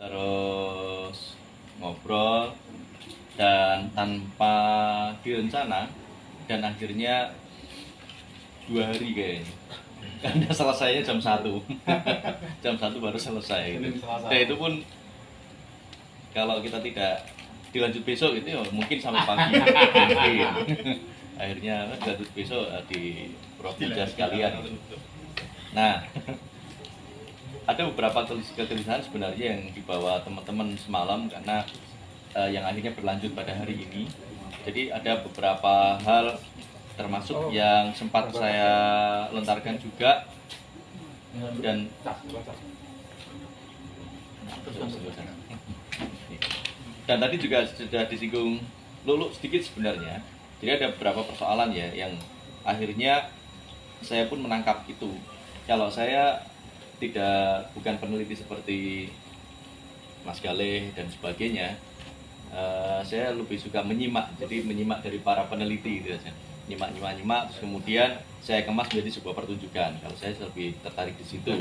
terus ngobrol dan tanpa direncana, dan akhirnya 2 hari kayaknya. Karena selesainya jam 1 jam 1 baru selesai gitu. Dan itu pun kalau kita tidak dilanjut besok itu ya mungkin sampai pagi mungkin. Akhirnya dilanjut besok di Provinsi sekalian gitu. Nah, ada beberapa kegelisahan sebenarnya yang dibawa teman-teman semalam karena yang akhirnya berlanjut pada hari ini. Jadi ada beberapa hal termasuk yang sempat saya lontarkan juga, dan tadi juga sudah disinggung Lulu sedikit sebenarnya. Jadi ada beberapa persoalan ya yang akhirnya saya pun menangkap itu. Kalau saya bukan peneliti seperti Mas Galeh dan sebagainya, saya lebih suka menyimak. Jadi menyimak dari para peneliti gitu saja. Nyimak, terus kemudian saya kemas menjadi sebuah pertunjukan. Kalau saya lebih tertarik di situ.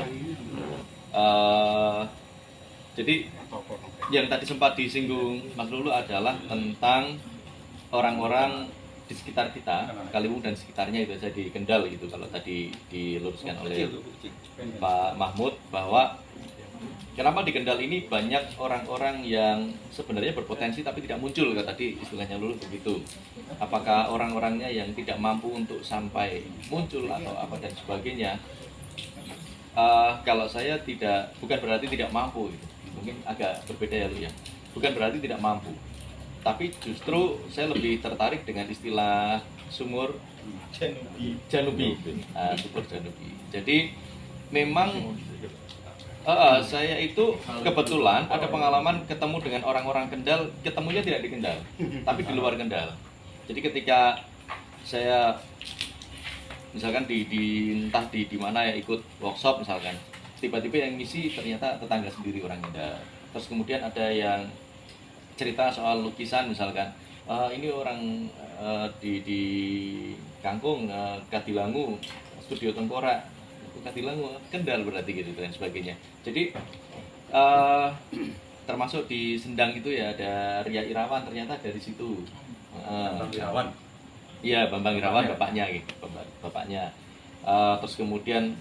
Jadi yang tadi sempat disinggung Mas Lulu adalah tentang orang-orang di sekitar kita, Kaliwung dan sekitarnya itu saja di Kendal gitu. Kalau tadi diluruskan oleh Pak Mahmud bahwa kenapa di Kendal ini banyak orang-orang yang sebenarnya berpotensi tapi tidak muncul, kalau tadi istilahnya Lulu begitu. Apakah orang-orangnya yang tidak mampu untuk sampai muncul atau apa dan sebagainya? Kalau saya bukan berarti tidak mampu gitu. Mungkin agak berbeda ya Lu ya. Bukan berarti tidak mampu, tapi justru saya lebih tertarik dengan istilah sumur Janubi. Sumur Janubi. Jadi memang saya itu kebetulan ada pengalaman ketemu dengan orang-orang Kendal, ketemunya tidak di Kendal, tapi di luar Kendal. Jadi ketika saya misalkan entah di mana ya ikut workshop misalkan, tiba-tiba yang ngisi ternyata tetangga sendiri orang Kendal. Terus kemudian ada yang cerita soal lukisan misalkan, ini orang di Kangkung, Katilangu, Studio Tengkorak, Katilangu, Kendal berarti gitu dan sebagainya. Jadi termasuk di Sendang itu ya ada Ria Irawan, ternyata dari situ. Bambang Irawan. Iya, Bambang Irawan bapaknya gitu, bapaknya. Terus kemudian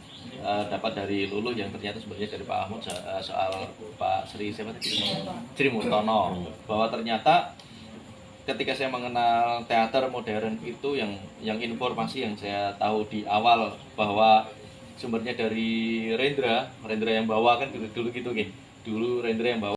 dapat dari Lulu yang ternyata sebenarnya dari Pak Ahmad soal Pak Sri Mutono, bahwa ternyata ketika saya mengenal teater modern itu yang informasi yang saya tahu di awal bahwa sumbernya dari Rendra yang bawa kan dulu gitu, dulu Rendra yang bawa.